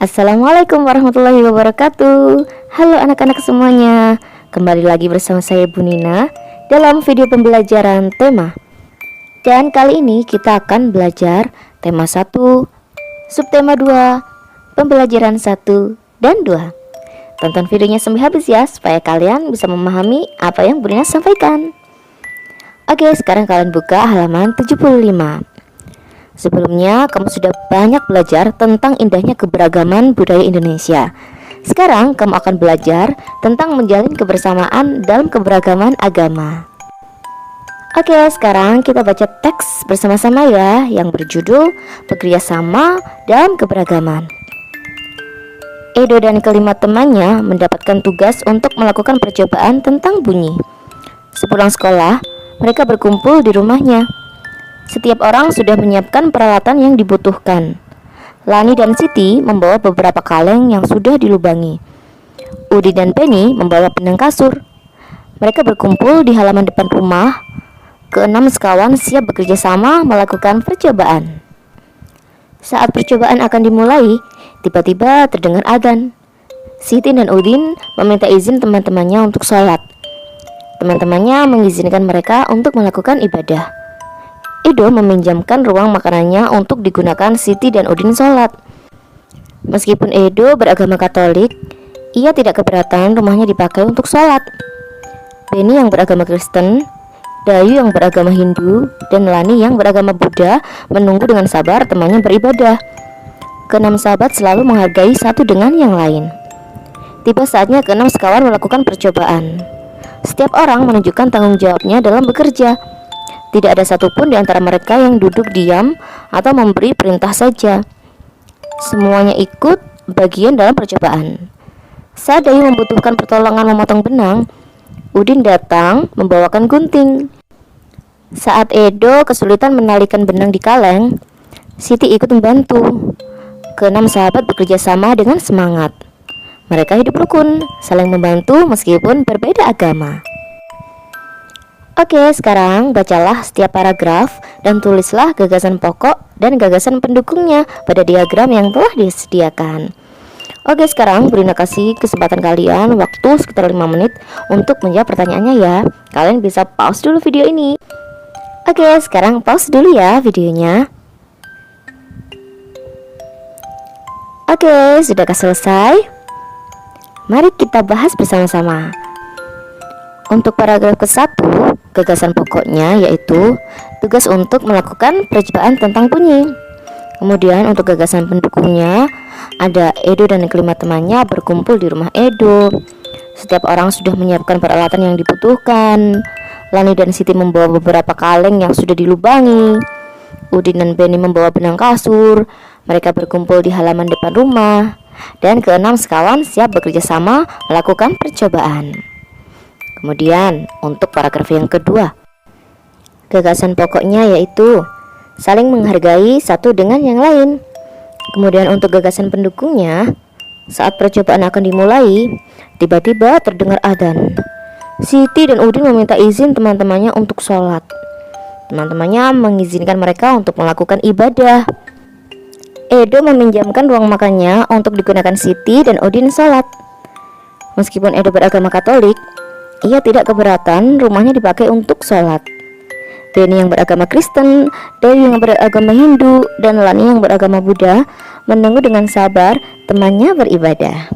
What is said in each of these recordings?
Assalamualaikum warahmatullahi wabarakatuh. Halo anak-anak semuanya. Kembali lagi bersama saya Bu Nina dalam video pembelajaran tema. Dan kali ini kita akan belajar tema 1, subtema 2, pembelajaran 1 dan 2. Tonton videonya sampai habis ya, supaya kalian bisa memahami apa yang Bu Nina sampaikan. Oke, sekarang kalian buka halaman 75. Sebelumnya, kamu sudah banyak belajar tentang indahnya keberagaman budaya Indonesia. Sekarang, kamu akan belajar tentang menjalin kebersamaan dalam keberagaman agama. Oke, sekarang kita baca teks bersama-sama ya, yang berjudul Bekerja Sama dalam Keberagaman. Edo dan kelima temannya mendapatkan tugas untuk melakukan percobaan tentang bunyi. Sepulang sekolah, mereka berkumpul di rumahnya. Setiap orang sudah menyiapkan peralatan yang dibutuhkan. Lani dan Siti membawa beberapa kaleng yang sudah dilubangi. Udi dan Penny membawa benang kasur. Mereka berkumpul di halaman depan rumah. Keenam sekawan siap bekerja sama melakukan percobaan. Saat percobaan akan dimulai, tiba-tiba terdengar adzan. Siti dan Udin meminta izin teman-temannya untuk sholat. Teman-temannya mengizinkan mereka untuk melakukan ibadah. Edo meminjamkan ruang makanannya untuk digunakan Siti dan Udin sholat. Meskipun Edo beragama Katolik, ia tidak keberatan rumahnya dipakai untuk sholat. Benny yang beragama Kristen, Dayu yang beragama Hindu, dan Lani yang beragama Buddha menunggu dengan sabar temannya beribadah. Keenam sahabat selalu menghargai satu dengan yang lain. Tiba saatnya keenam sekawan melakukan percobaan. Setiap orang menunjukkan tanggung jawabnya dalam bekerja. Tidak ada satupun di antara mereka yang duduk diam atau memberi perintah saja. Semuanya ikut bagian dalam percobaan. Saat Dayu membutuhkan pertolongan memotong benang, Udin datang membawakan gunting. Saat Edo kesulitan menalikan benang di kaleng, Siti ikut membantu. Keenam sahabat bekerja sama dengan semangat. Mereka hidup rukun, saling membantu meskipun berbeda agama. Oke, sekarang bacalah setiap paragraf dan tulislah gagasan pokok dan gagasan pendukungnya pada diagram yang telah disediakan. Oke, sekarang Bu Nina kasih kesempatan kalian waktu sekitar 5 menit untuk menjawab pertanyaannya ya. Kalian bisa pause dulu video ini. Oke, sekarang pause dulu ya videonya. Oke, sudahkah selesai? Mari kita bahas bersama-sama. Untuk paragraf ke-1, gagasan pokoknya yaitu tugas untuk melakukan percobaan tentang bunyi. Kemudian untuk gagasan pendukungnya ada Edo dan kelima temannya berkumpul di rumah Edo. Setiap orang sudah menyiapkan peralatan yang dibutuhkan. Lani dan Siti membawa beberapa kaleng yang sudah dilubangi. Udin dan Benny membawa benang kasur. Mereka berkumpul di halaman depan rumah. Dan keenam sekawan siap bekerja sama melakukan percobaan. Kemudian untuk paragraf yang kedua, gagasan pokoknya yaitu saling menghargai satu dengan yang lain. Kemudian untuk gagasan pendukungnya, saat percobaan akan dimulai, tiba-tiba terdengar adzan. Siti dan Udin meminta izin teman-temannya untuk sholat. Teman-temannya mengizinkan mereka untuk melakukan ibadah. Edo meminjamkan ruang makannya untuk digunakan Siti dan Udin sholat. Meskipun Edo beragama Katolik, ia tidak keberatan rumahnya dipakai untuk sholat. Benny yang beragama Kristen, Dayu yang beragama Hindu, dan Lani yang beragama Buddha menunggu dengan sabar temannya beribadah.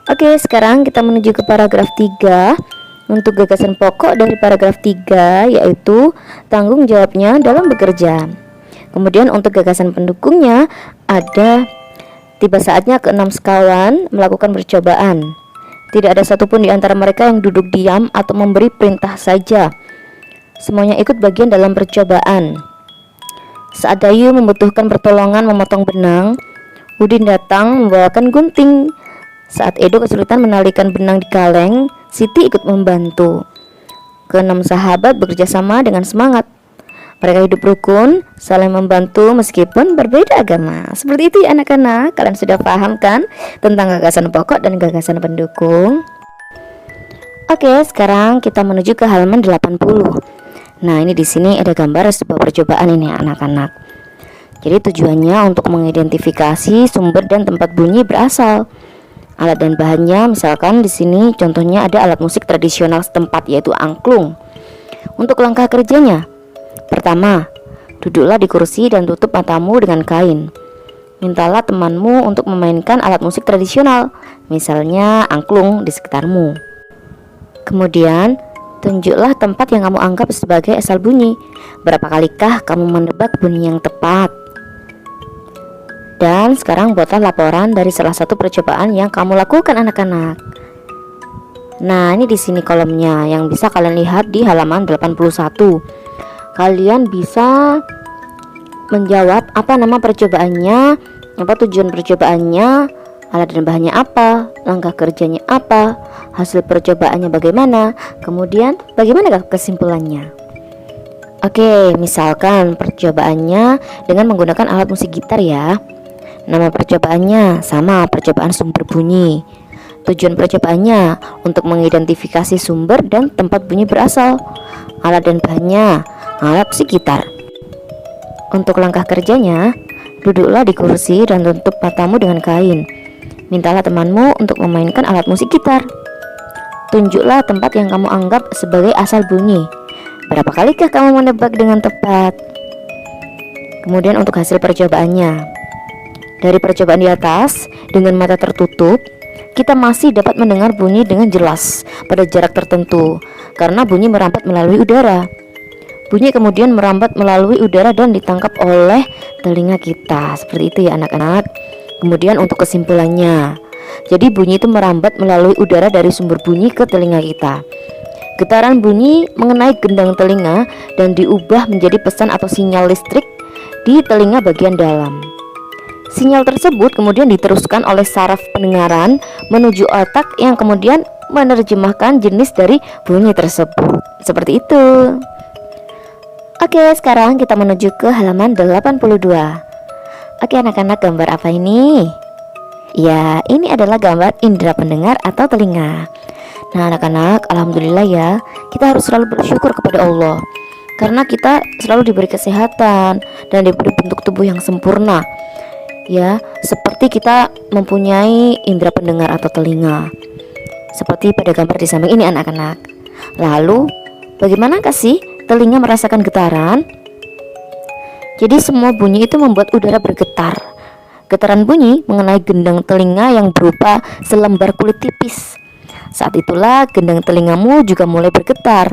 Oke, sekarang kita menuju ke paragraf 3. Untuk gagasan pokok dari paragraf 3 yaitu tanggung jawabnya dalam bekerja. Kemudian untuk gagasan pendukungnya ada tiba saatnya keenam sekawan melakukan percobaan. Tidak ada satupun di antara mereka yang duduk diam atau memberi perintah saja. Semuanya ikut bagian dalam percobaan. Saat Dayu membutuhkan pertolongan memotong benang, Udin datang membawakan gunting. Saat Edo kesulitan menalikan benang di kaleng, Siti ikut membantu. Keenam sahabat bekerja sama dengan semangat. Mereka hidup rukun, saling membantu meskipun berbeda agama. Seperti itu ya anak-anak. Kalian sudah paham kan tentang gagasan pokok dan gagasan pendukung? Oke, sekarang kita menuju ke halaman 80. Nah, ini di sini ada gambar sebuah percobaan ini anak-anak. Jadi tujuannya untuk mengidentifikasi sumber dan tempat bunyi berasal. Alat dan bahannya misalkan di sini contohnya ada alat musik tradisional setempat yaitu angklung. Untuk langkah kerjanya, pertama, duduklah di kursi dan tutup matamu dengan kain. Mintalah temanmu untuk memainkan alat musik tradisional, misalnya angklung di sekitarmu. Kemudian, tunjuklah tempat yang kamu anggap sebagai asal bunyi. Berapa kalikah kamu menebak bunyi yang tepat? Dan sekarang buatlah laporan dari salah satu percobaan yang kamu lakukan anak-anak. Nah, ini di sini kolomnya yang bisa kalian lihat di halaman 81. Kalian bisa menjawab apa nama percobaannya, apa tujuan percobaannya, alat dan bahannya apa, langkah kerjanya apa, hasil percobaannya bagaimana, kemudian bagaimana kesimpulannya. Oke, misalkan percobaannya dengan menggunakan alat musik gitar ya. Nama percobaannya sama percobaan sumber bunyi. Tujuan percobaannya untuk mengidentifikasi sumber dan tempat bunyi berasal. Alat dan bahannya alat musik gitar. Untuk langkah kerjanya, duduklah di kursi dan tutup matamu dengan kain. Mintalah temanmu untuk memainkan alat musik gitar. Tunjuklah tempat yang kamu anggap sebagai asal bunyi. Berapa kalikah kamu menebak dengan tepat? Kemudian untuk hasil percobaannya. Dari percobaan di atas, dengan mata tertutup, kita masih dapat mendengar bunyi dengan jelas pada jarak tertentu karena bunyi merambat melalui udara. Bunyi kemudian merambat melalui udara dan ditangkap oleh telinga kita. Seperti itu ya anak-anak. Kemudian untuk kesimpulannya, jadi bunyi itu merambat melalui udara dari sumber bunyi ke telinga kita. Getaran bunyi mengenai gendang telinga dan diubah menjadi pesan atau sinyal listrik di telinga bagian dalam. Sinyal tersebut kemudian diteruskan oleh saraf pendengaran menuju otak yang kemudian menerjemahkan jenis dari bunyi tersebut. Seperti itu. Oke, sekarang kita menuju ke halaman 82. Oke anak-anak, gambar apa ini? Ya, ini adalah gambar indera pendengar atau telinga. Nah anak-anak, alhamdulillah ya, kita harus selalu bersyukur kepada Allah karena kita selalu diberi kesehatan dan diberi bentuk tubuh yang sempurna. Ya, seperti kita mempunyai indera pendengar atau telinga. Seperti pada gambar di samping ini anak-anak. Lalu, bagaimana sih telinga merasakan getaran? Jadi semua bunyi itu membuat udara bergetar. Getaran bunyi mengenai gendang telinga yang berupa selembar kulit tipis. Saat itulah gendang telingamu juga mulai bergetar.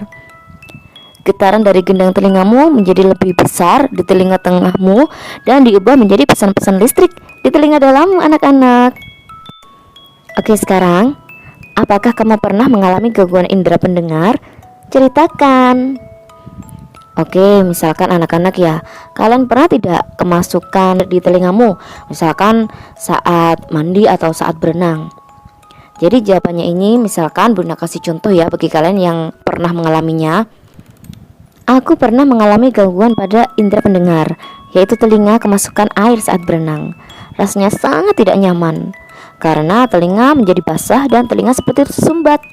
Getaran dari gendang telingamu menjadi lebih besar di telinga tengahmu dan diubah menjadi pesan-pesan listrik di telinga dalam anak-anak. Oke, sekarang apakah kamu pernah mengalami gangguan indera pendengar? Ceritakan. Oke, misalkan anak-anak ya, kalian pernah tidak kemasukan di telingamu, misalkan saat mandi atau saat berenang? Jadi jawabannya ini, misalkan Bunda kasih contoh ya bagi kalian yang pernah mengalaminya. Aku pernah mengalami gangguan pada indera pendengar, yaitu telinga kemasukan air saat berenang. Rasanya sangat tidak nyaman, karena telinga menjadi basah dan telinga seperti tersumbat.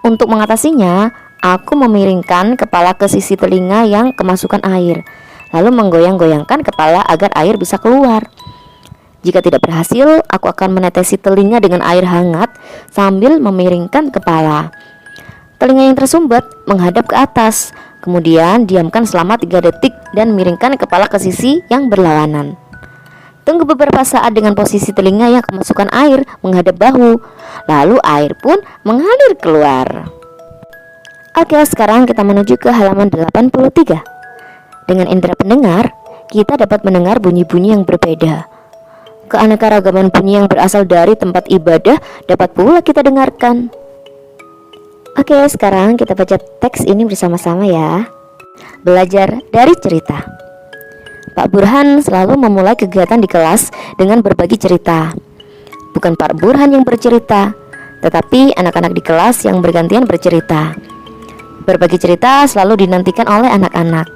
Untuk mengatasinya, aku memiringkan kepala ke sisi telinga yang kemasukan air, lalu menggoyang-goyangkan kepala agar air bisa keluar. Jika tidak berhasil, aku akan menetesi telinga dengan air hangat sambil memiringkan kepala. Telinga yang tersumbat menghadap ke atas. Kemudian diamkan selama 3 detik dan miringkan kepala ke sisi yang berlawanan. Tunggu beberapa saat dengan posisi telinga yang kemasukan air menghadap bahu. Lalu air pun mengalir keluar. Oke, sekarang kita menuju ke halaman 83. Dengan indera pendengar, kita dapat mendengar bunyi-bunyi yang berbeda. Keanekaragaman bunyi yang berasal dari tempat ibadah dapat pula kita dengarkan. Oke, sekarang kita baca teks ini bersama-sama ya. Belajar dari cerita. Pak Burhan selalu memulai kegiatan di kelas dengan berbagi cerita. Bukan Pak Burhan yang bercerita, tetapi anak-anak di kelas yang bergantian bercerita. Berbagi cerita selalu dinantikan oleh anak-anak.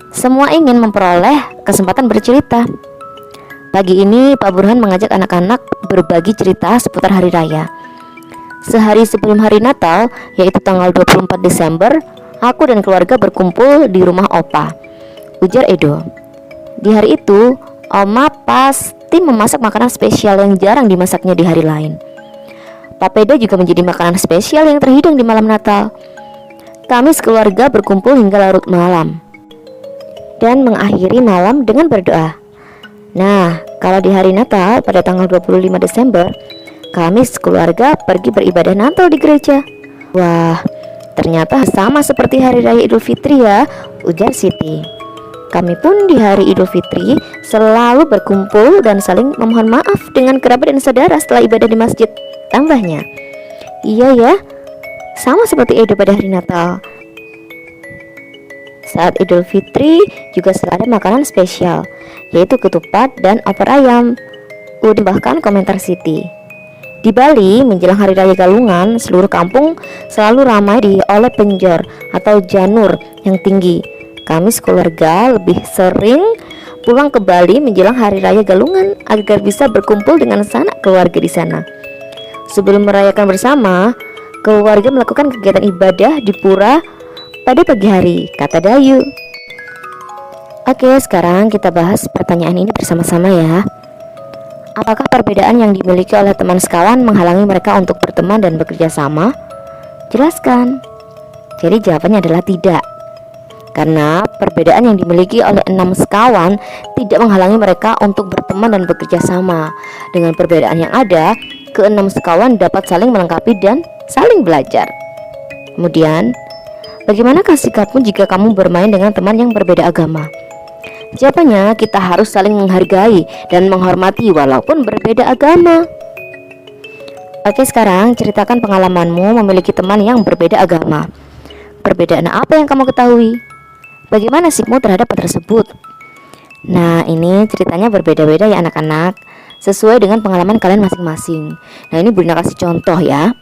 Semua ingin memperoleh kesempatan bercerita. Pagi ini Pak Burhan mengajak anak-anak berbagi cerita seputar hari raya. Sehari sebelum hari Natal, yaitu tanggal 24 Desember, aku dan keluarga berkumpul di rumah Opa, ujar Edo. Di hari itu, Oma pasti memasak makanan spesial yang jarang dimasaknya di hari lain. Papeda juga menjadi makanan spesial yang terhidang di malam Natal. Kami sekeluarga berkumpul hingga larut malam dan mengakhiri malam dengan berdoa. Nah, kalau di hari Natal pada tanggal 25 Desember, kami sekeluarga pergi beribadah Natal di gereja. Wah, ternyata sama seperti hari raya Idul Fitri ya, ujar Siti. Kami pun di hari Idul Fitri selalu berkumpul dan saling memohon maaf dengan kerabat dan saudara setelah ibadah di masjid. Tambahnya, iya ya, sama seperti Edo pada hari Natal. Saat Idul Fitri juga selalu ada makanan spesial, yaitu ketupat dan opor ayam. Bahkan komentar Siti. Di Bali, menjelang Hari Raya Galungan, seluruh kampung selalu ramai oleh penjor atau janur yang tinggi. Kami sekeluarga lebih sering pulang ke Bali menjelang Hari Raya Galungan agar bisa berkumpul dengan sanak keluarga di sana. Sebelum merayakan bersama, keluarga melakukan kegiatan ibadah di pura pada pagi hari, kata Dayu. Oke, sekarang kita bahas pertanyaan ini bersama-sama ya. Apakah perbedaan yang dimiliki oleh teman sekawan menghalangi mereka untuk berteman dan bekerja sama? Jelaskan. Jadi jawabannya adalah tidak. Karena perbedaan yang dimiliki oleh 6 sekawan tidak menghalangi mereka untuk berteman dan bekerja sama. Dengan perbedaan yang ada, ke-6 sekawan dapat saling melengkapi dan saling belajar. Kemudian, bagaimanakah sikapmu jika kamu bermain dengan teman yang berbeda agama? Jawabannya, kita harus saling menghargai dan menghormati walaupun berbeda agama. Oke, sekarang ceritakan pengalamanmu memiliki teman yang berbeda agama. Perbedaan apa yang kamu ketahui? Bagaimana sikapmu terhadap hal tersebut? Nah, ini ceritanya berbeda-beda ya anak-anak, sesuai dengan pengalaman kalian masing-masing. Nah, ini Bunda kasih contoh ya.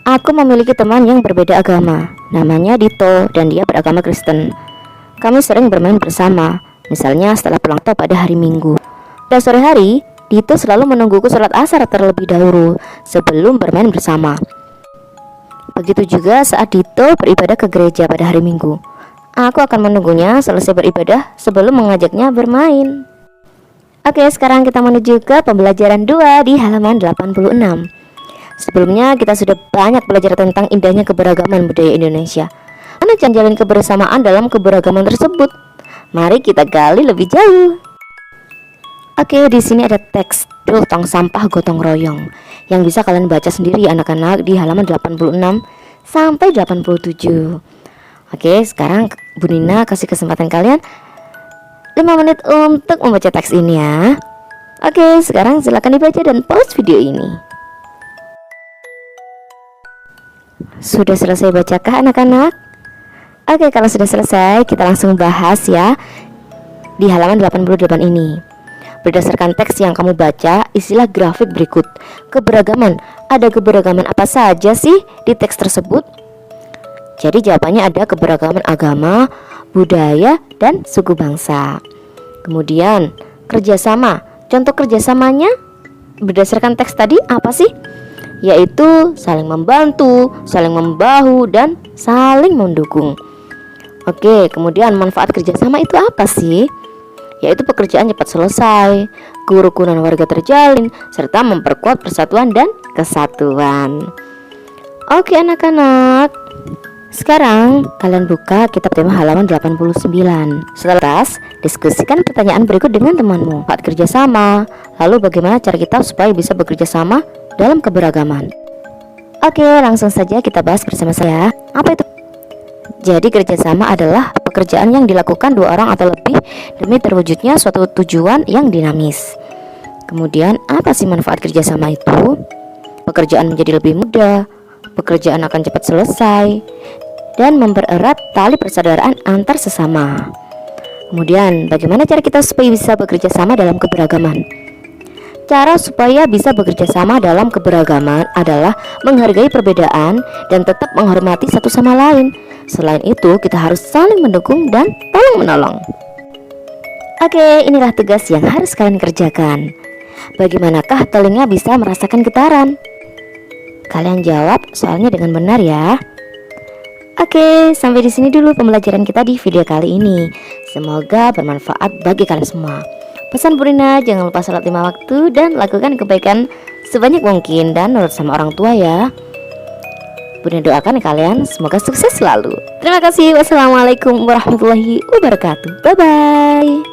Aku memiliki teman yang berbeda agama. Namanya Dito dan dia beragama Kristen. Kami sering bermain bersama, misalnya setelah pulang tol pada hari Minggu. Pada sore hari, Dito selalu menungguku sholat asar terlebih dahulu sebelum bermain bersama. Begitu juga saat Dito beribadah ke gereja pada hari Minggu. Aku akan menunggunya selesai beribadah sebelum mengajaknya bermain. Oke, sekarang kita menuju ke pembelajaran 2 di halaman 86. Sebelumnya kita sudah banyak belajar tentang indahnya keberagaman budaya Indonesia. Mana jalin kebersamaan dalam keberagaman tersebut? Mari kita gali lebih jauh. Oke, di sini ada teks tong sampah gotong royong yang bisa kalian baca sendiri anak-anak di halaman 86 sampai 87. Oke, sekarang Bu Nina kasih kesempatan kalian 5 menit untuk membaca teks ini ya. Oke, sekarang silakan dibaca dan pause video ini. Sudah selesai bacakah anak-anak? Oke, kalau sudah selesai, kita langsung bahas ya di halaman 88 ini. Berdasarkan teks yang kamu baca, istilah grafik berikut. Keberagaman, ada keberagaman apa saja sih di teks tersebut? Jadi jawabannya ada keberagaman agama, budaya, dan suku bangsa. Kemudian, kerjasama. Contoh kerjasamanya berdasarkan teks tadi apa sih? Yaitu saling membantu, saling membahu, dan saling mendukung. Oke, kemudian manfaat kerjasama itu apa sih? Yaitu pekerjaan cepat selesai, kerukunan warga terjalin, serta memperkuat persatuan dan kesatuan. Oke anak-anak, sekarang kalian buka kitab tema halaman 89. Setelah diskusikan pertanyaan berikut dengan temanmu. Manfaat kerjasama, lalu bagaimana cara kita supaya bisa bekerja sama dalam keberagaman. Oke, langsung saja kita bahas bersama saya. Apa itu? Jadi kerjasama adalah pekerjaan yang dilakukan 2 orang atau lebih demi terwujudnya suatu tujuan yang dinamis. Kemudian apa sih manfaat kerjasama itu? Pekerjaan menjadi lebih mudah, pekerjaan akan cepat selesai, dan mempererat tali persaudaraan antar sesama. Kemudian bagaimana cara kita supaya bisa bekerja sama dalam keberagaman? Cara supaya bisa bekerja sama dalam keberagaman adalah menghargai perbedaan dan tetap menghormati satu sama lain. Selain itu, kita harus saling mendukung dan tolong-menolong. Oke, inilah tugas yang harus kalian kerjakan. Bagaimanakah telinga bisa merasakan getaran? Kalian jawab soalnya dengan benar ya. Oke, sampai di sini dulu pembelajaran kita di video kali ini. Semoga bermanfaat bagi kalian semua. Pesan Bu Nina, jangan lupa sholat 5 waktu dan lakukan kebaikan sebanyak mungkin dan nurut sama orang tua ya. Bu Nina doakan kalian semoga sukses selalu. Terima kasih. Wassalamualaikum warahmatullahi wabarakatuh. Bye bye.